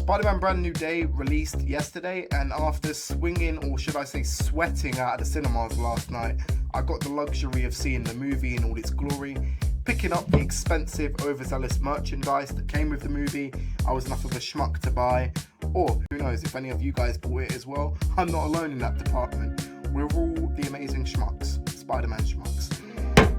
Spider-Man Brand New Day released yesterday, and after swinging, or should I say sweating, out of the cinemas last night, I got the luxury of seeing the movie in all its glory, picking up the expensive, overzealous merchandise that came with the movie. I was enough of a schmuck to buy, or who knows if any of you guys bought it as well. I'm not alone in that department. We're all the amazing schmucks, Spider-Man schmucks.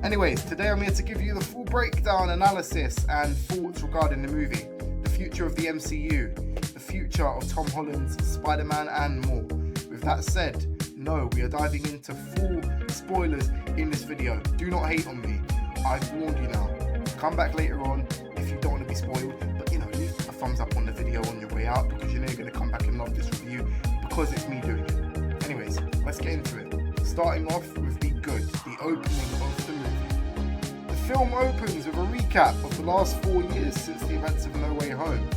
Anyways, today I'm here to give you the full breakdown, analysis, and thoughts regarding the movie, the future of the MCU, the future of Tom Holland's Spider-Man, and more. With that said, no, we are diving into full spoilers in this video. Do not hate on me. I've warned you now. Come back later on if you don't want to be spoiled, but leave a thumbs up on the video on your way out, because you know you're going to come back and love this review because it's me doing it. Anyways, let's get into it. Starting off with the opening of the movie. The film opens with a recap of the last 4 years since the events of No Way Home.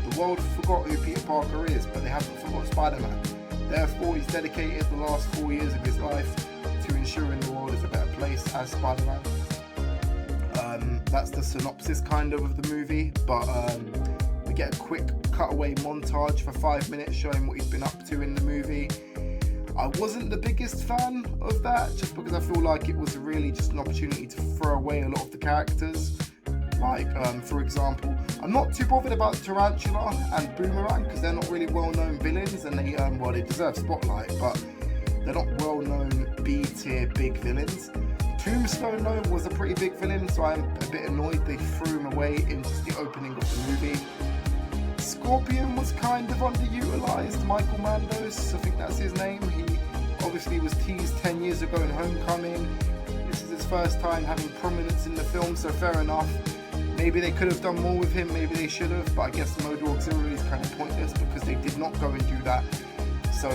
The world forgot who Peter Parker is, but they haven't forgot Spider-Man. Therefore, he's dedicated the last 4 years of his life to ensuring the world is a better place as Spider-Man. That's the synopsis kind of the movie, but we get a quick cutaway montage for 5 minutes showing what he's been up to in the movie. I wasn't the biggest fan of that, just because I feel like it was really just an opportunity to throw away a lot of the characters. Like, for example, I'm not too bothered about Tarantula and Boomerang, because they're not really well-known villains, and they deserve spotlight, but they're not well-known B-tier big villains. Tombstone, though, was a pretty big villain, so I'm a bit annoyed they threw him away in just the opening of the movie. Scorpion was kind of underutilized. Michael Mandos, I think that's his name. He obviously was teased 10 years ago in Homecoming. This is his first time having prominence in the film, so fair enough. Maybe they could have done more with him, maybe they should have, but I guess the Model Auxiliary is kind of pointless because they did not go and do that. So,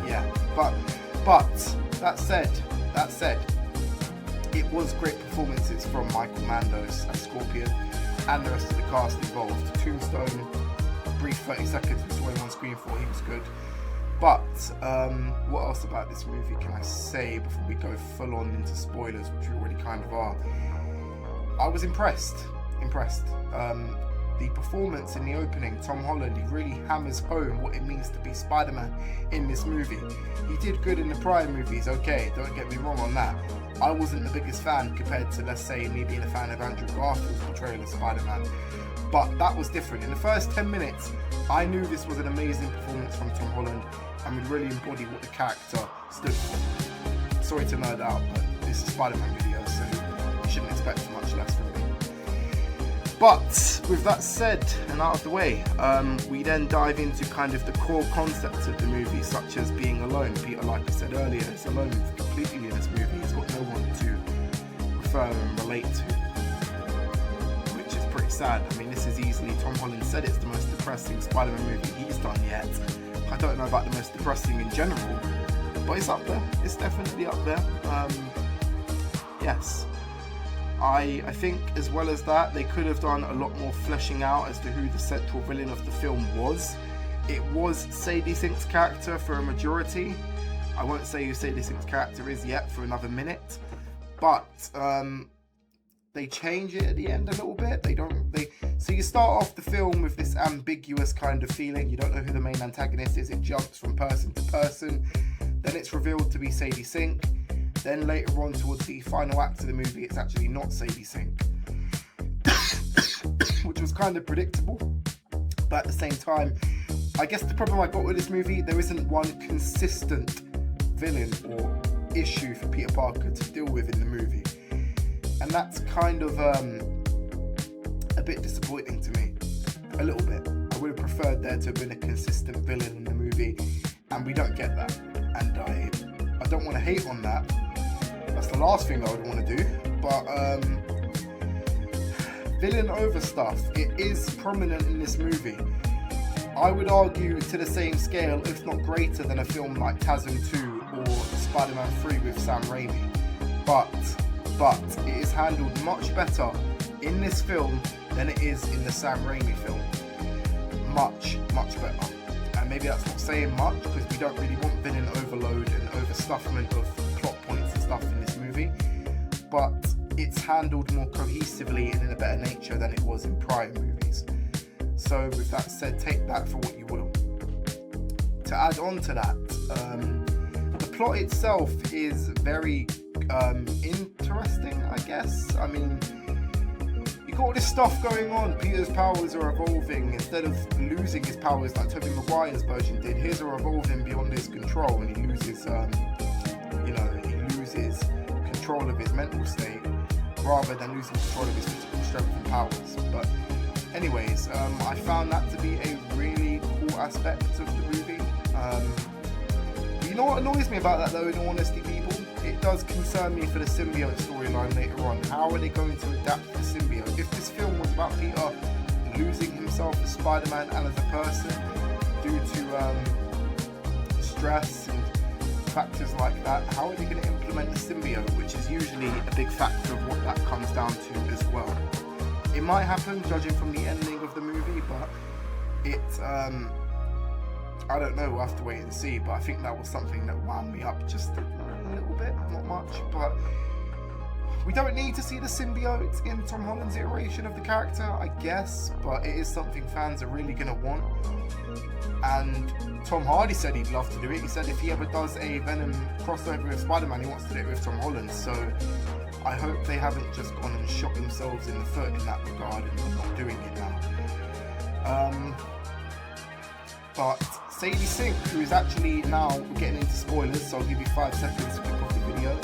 yeah. But that said, it was great performances from Michael Mandos as Scorpion and the rest of the cast involved. Tombstone, brief 30 seconds we saw him on screen for, he was good. But what else about this movie can I say before we go full on into spoilers, which we already kind of are? I was impressed. The performance in the opening, Tom Holland, he really hammers home what it means to be Spider-Man in this movie. He did good in the prior movies, okay, don't get me wrong on that. I wasn't the biggest fan compared to, let's say, me being a fan of Andrew Garfield's portrayal of Spider-Man. But that was different. In the first 10 minutes, I knew this was an amazing performance from Tom Holland and would really embody what the character stood for. Sorry to nerd out, but this is a Spider-Man video, so you shouldn't expect much less from me. But with that said and out of the way, we then dive into kind of the core concepts of the movie, such as being alone. Peter, like I said earlier, is alone completely in this movie. He's got no one to refer and relate to, which is pretty sad. I mean, this is easily, Tom Holland said it's the most depressing Spider-Man movie he's done yet. I don't know about the most depressing in general, but it's up there. It's definitely up there. Yes. I think as well as that, they could have done a lot more fleshing out as to who the central villain of the film was. It was Sadie Sink's character for a majority. I won't say who Sadie Sink's character is yet for another minute, but they change it at the end a little bit. So you start off the film with this ambiguous kind of feeling. You don't know who the main antagonist is. It jumps from person to person. Then it's revealed to be Sadie Sink. Then later on, towards the final act of the movie, it's actually not Sadie Sink, which was kind of predictable. But at the same time, I guess the problem I got with this movie, there isn't one consistent villain or issue for Peter Parker to deal with in the movie. And that's kind of a bit disappointing to me, a little bit. I would have preferred there to have been a consistent villain in the movie, and we don't get that. And I don't want to hate on that. That's the last thing I would want to do, but villain over stuff, it is prominent in this movie. I would argue to the same scale, if not greater, than a film like TASM 2 or Spider-Man 3 with Sam Raimi. But it is handled much better in this film than it is in the Sam Raimi film. Much better. And maybe that's not saying much, because we don't really want villain overload and overstuffment of plot points and stuff in this movie, but it's handled more cohesively and in a better nature than it was in prior movies. So with that said, take that for what you will. To add on to that, the plot itself is very interesting, I guess. I mean, you got all this stuff going on. Peter's powers are evolving. Instead of losing his powers like Tobey Maguire's version did, his are evolving beyond his control, and he loses, control of his mental state rather than losing control of his physical strength and powers. But anyways, I found that to be a really cool aspect of the movie. You know what annoys me about that though, in all honesty, people? It does concern me for the symbiote storyline later on. How are they going to adapt the symbiote? If this film was about Peter losing himself as Spider-Man and as a person due to stress and factors like that, how are they going to implement the symbiote, which is usually a big factor of what that comes down to as well. It might happen, judging from the ending of the movie, but I don't know, we'll have to wait and see. But I think that was something that wound me up just a little bit, not much. But we don't need to see the symbiote in Tom Holland's iteration of the character, I guess, but it is something fans are really going to want. And Tom Hardy said he'd love to do it. He said if he ever does a Venom crossover with Spider-Man, he wants to do it with Tom Holland. So I hope they haven't just gone and shot themselves in the foot in that regard and are not doing it now. But Sadie Sink, who is actually now, we're getting into spoilers, so I'll give you 5 seconds to click off the video.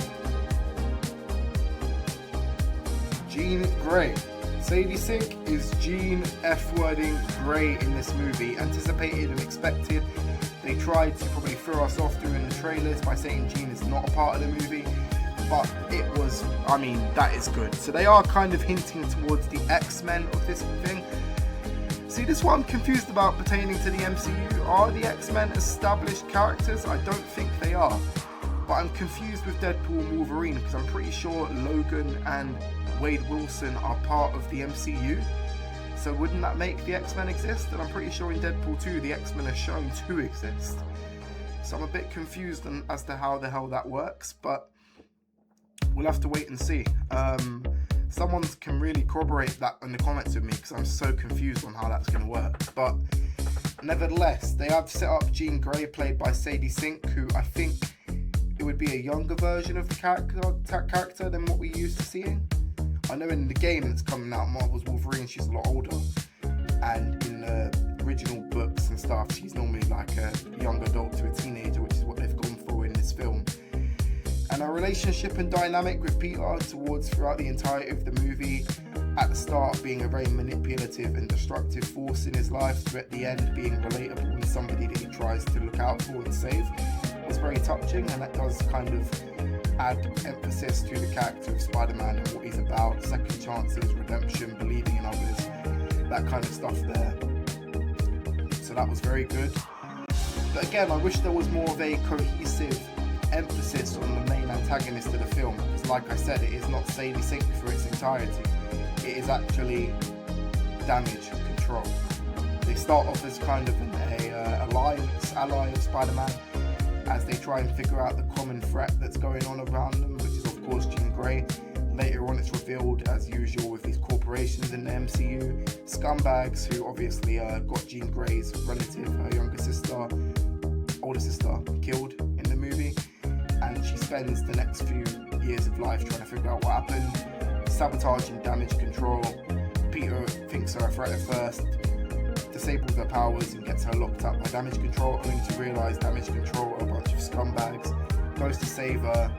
Jean Grey. Sadie Sink is Jean F-wording Grey in this movie. Anticipated and expected. They tried to probably throw us off during the trailers by saying Jean is not a part of the movie. But it was, I mean, that is good. So they are kind of hinting towards the X-Men of this thing. See, this is what I'm confused about pertaining to the MCU. Are the X-Men established characters? I don't think they are. But I'm confused with Deadpool and Wolverine because I'm pretty sure Logan and Wade Wilson are part of the MCU. So wouldn't that make the X-Men exist? And I'm pretty sure in Deadpool 2 the X-Men are shown to exist. So I'm a bit confused as to how the hell that works, but we'll have to wait and see. Someone can really corroborate that in the comments with me because I'm so confused on how that's going to work. But nevertheless, they have set up Jean Grey, played by Sadie Sink, who I think it would be a younger version of the character than what we're used to seeing. I know in the game that's coming out, Marvel's Wolverine, she's a lot older. And in the original books and stuff, she's normally like a young adult to a teenager, which is what they've gone for in this film. And our relationship and dynamic with Peter throughout the entirety of the movie, at the start being a very manipulative and destructive force in his life, to at the end being relatable and somebody that he tries to look out for and save, was very touching, and that does kind of add emphasis to the character of Spider-Man and what he's about, second chances, redemption, believing in others, that kind of stuff there. So that was very good. But again, I wish there was more of a cohesive emphasis on the main antagonist of the film, because like I said, it is not Sadie Sink for its entirety. It is actually Damage Control. They start off as kind of an ally of Spider-Man, as they try and figure out the common threat that's going on around them, which is of course Jean Grey. Later on it's revealed, as usual with these corporations in the MCU, scumbags who obviously got Jean Grey's relative, her older sister, killed in the movie. And she spends the next few years of life trying to figure out what happened, sabotaging Damage Control. Peter thinks her a threat at first, disables her powers and gets her locked up by Damage Control, only to realise Damage Control are a bunch of scumbags, goes to save her,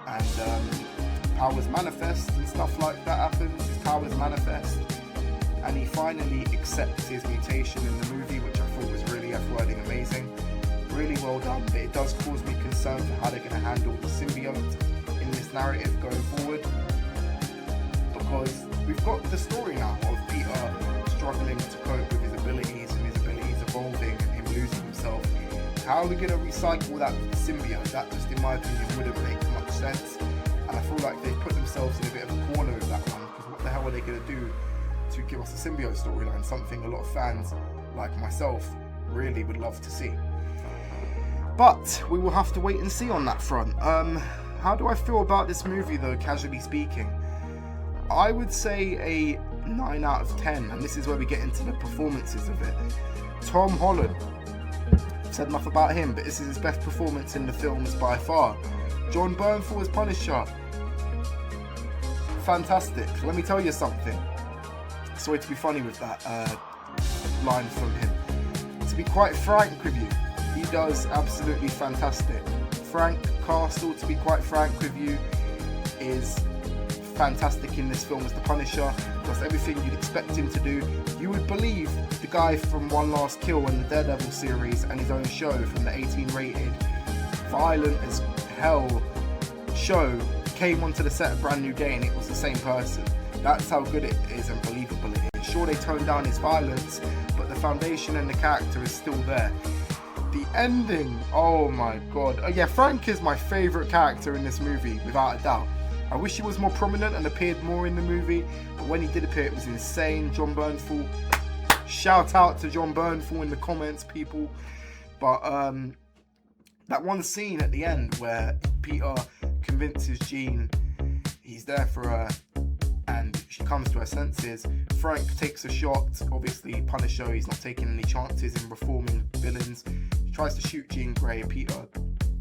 and powers manifest and stuff like that happens. His powers manifest, and he finally accepts his mutation in the movie, which I thought was really F-wording amazing. Really well done, but it does cause me concern for how they're going to handle the symbiote in this narrative going forward, because we've got the story now of Peter struggling to cope with his abilities and his abilities evolving and him losing himself. How are we going to recycle that with the symbiote? That just, in my opinion, wouldn't make much sense, and I feel like they've put themselves in a bit of a corner with that one, because what the hell are they going to do to give us a symbiote storyline? Something a lot of fans like myself really would love to see. But we will have to wait and see on that front. How do I feel about this movie though, casually speaking? I would say a 9 out of 10, and this is where we get into the performances of it. Tom Holland, said enough about him, but this is his best performance in the films by far. Jon Bernthal as Punisher, fantastic. Let me tell you something. Sorry to be funny with that line from him. To be quite frank with you, he does absolutely fantastic. Frank Castle, to be quite frank with you, is fantastic in this film as the Punisher. Does everything you'd expect him to do. You would believe the guy from One Last Kill and the Daredevil series and his own show from the 18 rated violent as hell show came onto the set of Brand New Day and it was the same person. That's how good it is and believable it is. Sure, they toned down his violence, but the foundation and the character is still there. The ending, oh my god. Oh yeah, Frank is my favourite character in this movie, without a doubt. I wish he was more prominent and appeared more in the movie, but when he did appear, it was insane. Jon Bernthal, shout out to Jon Bernthal in the comments, people. But that one scene at the end where Peter convinces Jean he's there for her and she comes to her senses, Frank takes a shot. Obviously, Punisher, he's not taking any chances in reforming villains. He tries to shoot Jean Grey. Peter,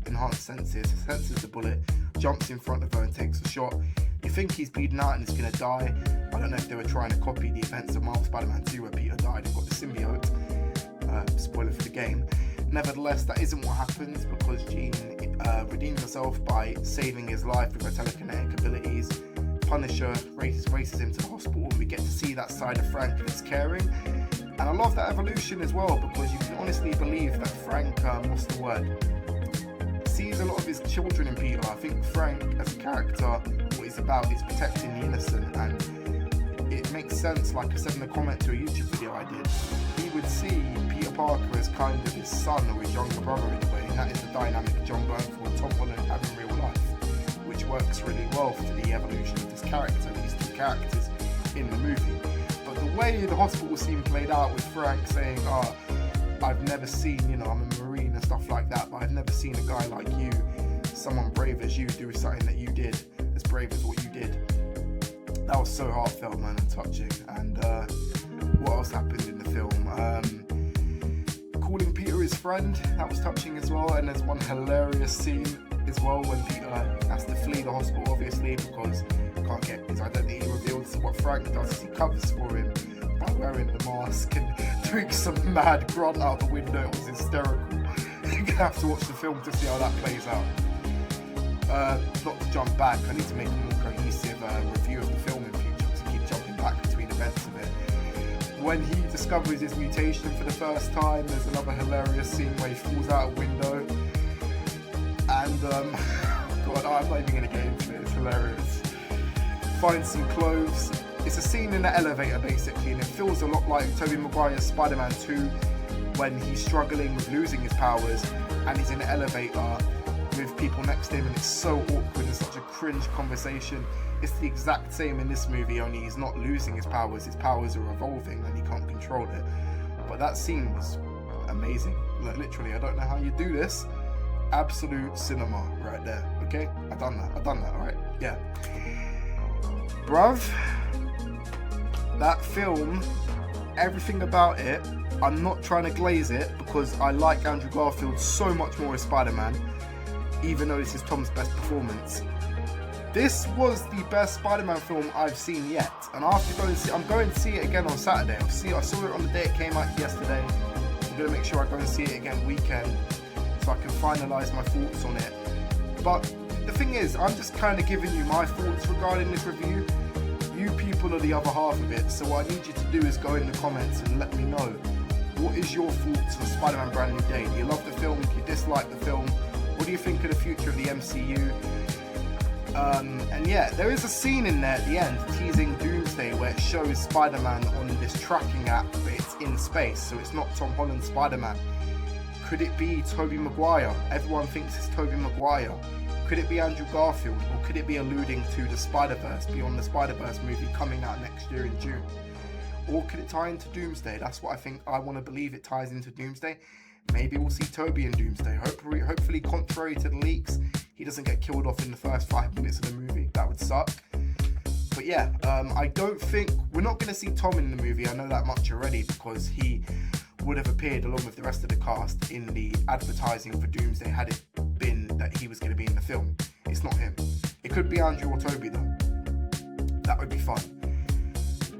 enhanced senses the bullet, jumps in front of her and takes a shot. You think he's bleeding out and he's going to die. I don't know if they were trying to copy the events of Marvel Spider-Man 2 where Peter died and got the symbiote. Spoiler for the game. Nevertheless, that isn't what happens because Jean redeems herself by saving his life with her telekinetic abilities. Punisher races him to the hospital and we get to see that side of Frank that's caring. And I love that evolution as well because you can honestly believe that Frank, what's the word? Sees a lot of his children in Peter. I think Frank as a character, what he's about is protecting the innocent, and it makes sense. Like I said in the comment to a YouTube video I did, he would see Peter Parker as kind of his son or his younger brother in a way, and that is the dynamic Jon Bernthal and Tom Holland have in real life, which works really well for the evolution of this character, these two characters in the movie. But the way the hospital scene played out with Frank saying, I've never seen, I'm a Marine and stuff like that, but I've never seen a guy like you, someone brave as you, do something that you did, as brave as what you did. That was so heartfelt, man, and touching. And what else happened in the film? Calling Peter his friend, that was touching as well. And there's one hilarious scene as well when Peter has to flee the hospital, obviously, because he can't get his identity revealed. So what Frank does is he covers for him by wearing the mask and doing some mad grunt out the window. It was hysterical. You're gonna have to watch the film to see how that plays out. Not to jump back, I need to make a more cohesive review of the film in future to keep jumping back between events of it. When he discovers his mutation for the first time, there's another hilarious scene where he falls out a window and God, I'm not even gonna get into it, it's hilarious. Finds some clothes. It's a scene in the elevator basically, and it feels a lot like Tobey Maguire's Spider-Man 2 when he's struggling with losing his powers and he's in the elevator with people next to him and it's so awkward and such a cringe conversation. It's the exact same in this movie, only he's not losing his powers are evolving and he can't control it. But that scene was amazing. Like, literally, I don't know how you do this. Absolute cinema right there, okay? I've done that, alright? Yeah. Bruv, that film, everything about it, I'm not trying to glaze it because I like Andrew Garfield so much more as Spider-Man, even though this is Tom's best performance. This was the best Spider-Man film I've seen yet, and I'm going to see it again on Saturday. I saw it on the day it came out yesterday. I'm going to make sure I go and see it again weekend so I can finalise my thoughts on it. But the thing is, I'm just kind of giving you my thoughts regarding this review. You people are the other half of it, so what I need you to do is go in the comments and let me know, what is your thoughts on Spider-Man Brand New Day? Do you love the film? Do you dislike the film? What do you think of the future of the MCU? And yeah, there is a scene in there at the end teasing Doomsday where it shows Spider-Man on this tracking app, but it's in space, so it's not Tom Holland's Spider-Man. Could it be Tobey Maguire? Everyone thinks it's Tobey Maguire. Could it be Andrew Garfield? Or could it be alluding to the Spider-Verse, Beyond the Spider-Verse movie coming out next year in June? Or could it tie into Doomsday? That's what I want to believe, it ties into Doomsday. Maybe we'll see Tobey in Doomsday. Hopefully, contrary to the leaks, he doesn't get killed off in the first 5 minutes of the movie. That would suck. But yeah, I don't think we're not going to see Tom in the movie. I know that much already because he would have appeared along with the rest of the cast in the advertising for Doomsday had it been that he was going to be in the film. It's not him. It could be Andrew or Toby though. That would be fun.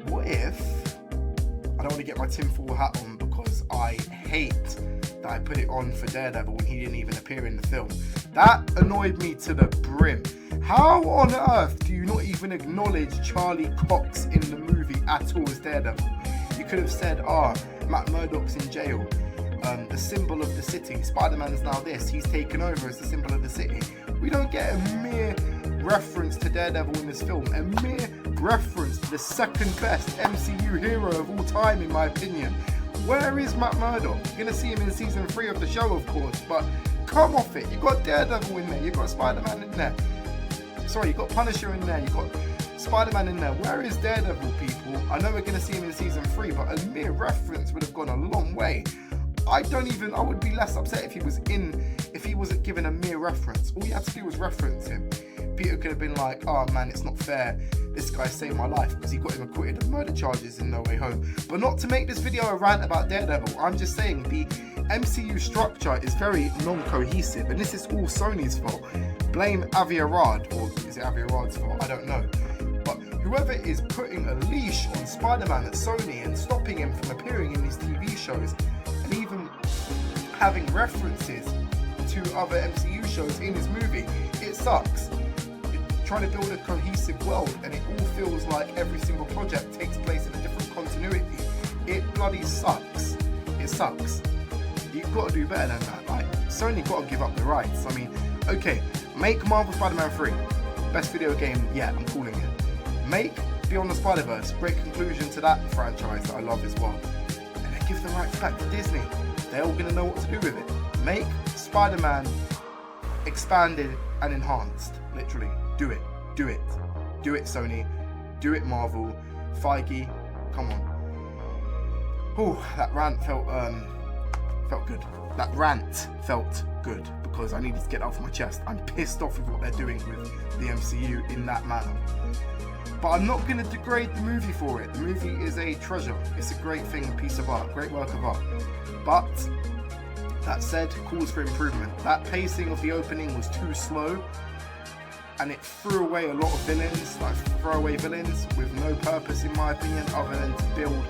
What if, I don't want to get my tinfoil hat on because I hate that I put it on for Daredevil when he didn't even appear in the film. That annoyed me to the brim. How on earth do you not even acknowledge Charlie Cox in the movie at all as Daredevil? You could have said, Matt Murdock's in jail. The symbol of the city. Spider-Man's now this. He's taken over as the symbol of the city. We don't get a mere reference to Daredevil in this film. A mere reference to the second best MCU hero of all time, in my opinion. Where is Matt Murdock? You're going to see him in season 3 of the show, of course, but come off it. You've got Daredevil in there. You've got Spider-Man in there. Sorry, you've got Punisher in there. You've got Spider-Man in there. Where is Daredevil, people? I know we're going to see him in season 3, but a mere reference would have gone a long way. I would be less upset if he wasn't given a mere reference. All you had to do was reference him. Peter could have been like, oh man, it's not fair. This guy saved my life because he got him acquitted of murder charges in No Way Home. But not to make this video a rant about Daredevil. I'm just saying the MCU structure is very non-cohesive, and this is all Sony's fault. Blame Avi Arad, or is it Avi Arad's fault? I don't know. But whoever is putting a leash on Spider-Man at Sony and stopping him from appearing in these TV shows, and even having references to other MCU shows in his movie, it sucks. Trying to build a cohesive world, and it all feels like every single project takes place in a different continuity. It bloody sucks. It sucks. You've got to do better than that. Like, Sony got to give up the rights. I mean, okay, make Marvel Spider-Man 3. Best video game yet, I'm calling it. Make Beyond the Spider-Verse. Great conclusion to that franchise that I love as well. And then give the rights back to Disney. They're all going to know what to do with it. Make Spider-Man expanded and enhanced. Literally. Do it. Do it. Do it, Sony. Do it, Marvel. Feige. Come on. Oh, that rant felt good. That rant felt good because I needed to get off my chest. I'm pissed off with what they're doing with the MCU in that manner. But I'm not going to degrade the movie for it. The movie is a treasure. It's a great thing, a piece of art, great work of art. But that said, calls for improvement. That pacing of the opening was too slow, and it threw away a lot of villains, like throwaway villains, with no purpose, in my opinion, other than to build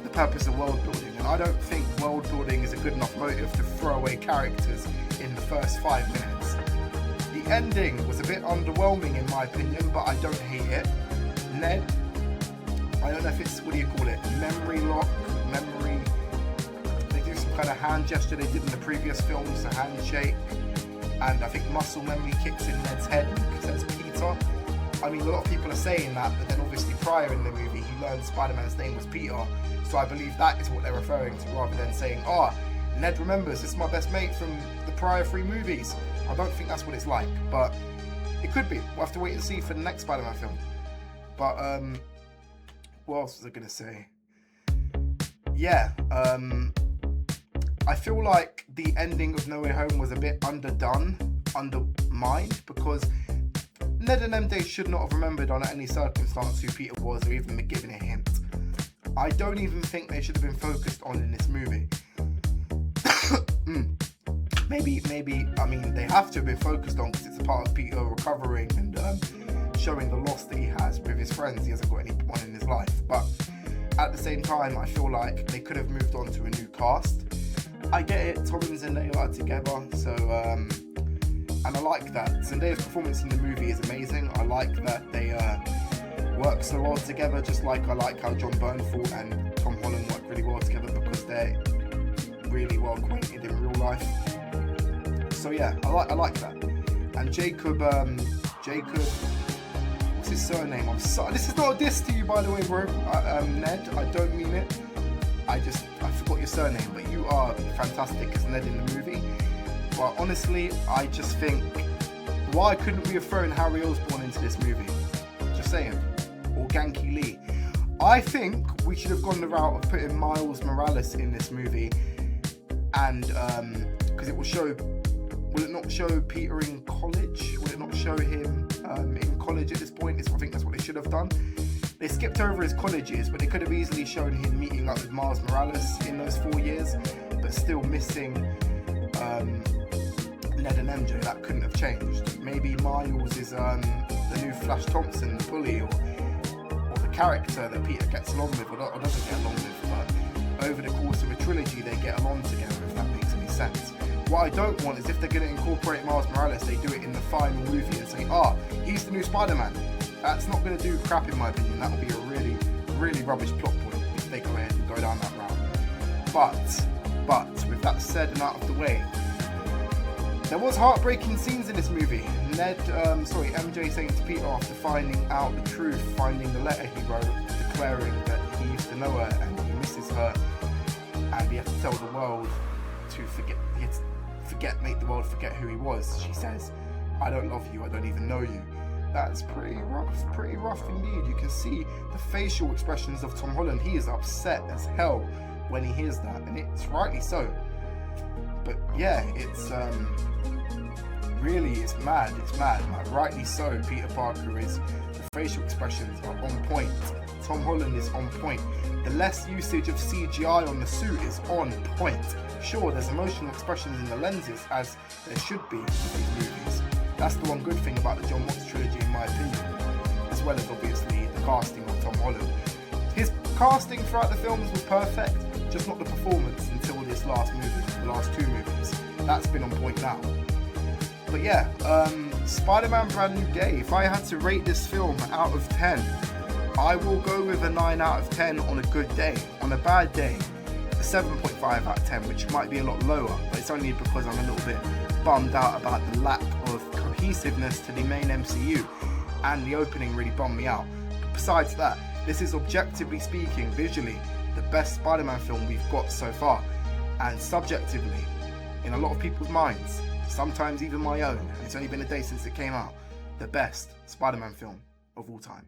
the purpose of world building. And I don't think world building is a good enough motive to throw away characters in the first 5 minutes. The ending was a bit underwhelming, in my opinion, but I don't hate it. Ned, I don't know if it's, what do you call it, memory lock, they do some kind of hand gesture they did in the previous films, a handshake. And I think muscle memory kicks in Ned's head because that's Peter. I mean, a lot of people are saying that, but then obviously prior in the movie, he learned Spider-Man's name was Peter. So I believe that is what they're referring to, rather than saying, Ned remembers, this is my best mate from the prior 3 movies. I don't think that's what it's like, but it could be. We'll have to wait and see for the next Spider-Man film. But, what else was I going to say? Yeah, I feel like the ending of No Way Home was a bit undermined, because Ned and MJ should not have remembered under any circumstance who Peter was, or even been given a hint. I don't even think they should have been focused on in this movie. Maybe, I mean, they have to have been focused on because it's a part of Peter recovering and showing the loss that he has with his friends. He hasn't got anyone in his life. But at the same time, I feel like they could have moved on to a new cast. I get it, Tom and Zendaya are together, so, and I like that. Zendaya's performance in the movie is amazing. I like that they work so well together, just like I like how John Bernthal and Tom Holland work really well together because they're really well acquainted in real life. So yeah, I like that. And Jacob, what's his surname? This is not a diss to you, by the way, bro. Ned, I don't mean it. I forgot your surname, but you are fantastic as Ned in the movie. But honestly, I just think, why couldn't we have thrown Harry Osborn into this movie? Just saying. Or Genki Lee. I think we should have gone the route of putting Miles Morales in this movie, and because it will show Will it not show Peter in college? Will it not show him in college at this point? I think that's what they should have done. They skipped over his college years, but they could have easily shown him meeting up with Miles Morales in those 4 years, but still missing Ned and MJ. That couldn't have changed. Maybe Miles is the new Flash Thompson, the bully, or the character that Peter gets along with or doesn't get along with, but over the course of a trilogy they get along together, if that makes any sense. What I don't want is if they're going to incorporate Miles Morales, they do it in the final movie and say, he's the new Spider-Man. That's not going to do crap in my opinion. That will be a really, really rubbish plot point if they go ahead and go down that route. But with that said and out of the way, there was heartbreaking scenes in this movie. MJ saying to Peter after finding out the truth, finding the letter he wrote, declaring that he used to know her and he misses her, and he had to tell the world to forget. He had to make the world forget who he was. She says, "I don't love you. I don't even know you." That's pretty rough indeed. You can see the facial expressions of Tom Holland. He is upset as hell when he hears that, and it's rightly so. But yeah, it's mad. Like, rightly so. Peter Parker the facial expressions are on point. Tom Holland is on point. The less usage of CGI on the suit is on point. Sure, there's emotional expressions in the lenses, as there should be in these movies. That's the one good thing about the John Watts trilogy, in my opinion, as well as obviously the casting of Tom Holland. His casting throughout the films was perfect, just not the performance until this last movie, the last 2 movies. That's been on point now. But yeah, Spider-Man Brand New Day. If I had to rate this film out of 10, I will go with a 9 out of 10 on a good day. On a bad day, a 7.5 out of 10, which might be a lot lower, but it's only because I'm a little bit bummed out about the lack of cohesiveness to the main MCU, and the opening really bummed me out. But besides that, this is objectively speaking, visually, the best Spider-Man film we've got so far, and subjectively, in a lot of people's minds, sometimes even my own, and it's only been a day since it came out, the best Spider-Man film of all time.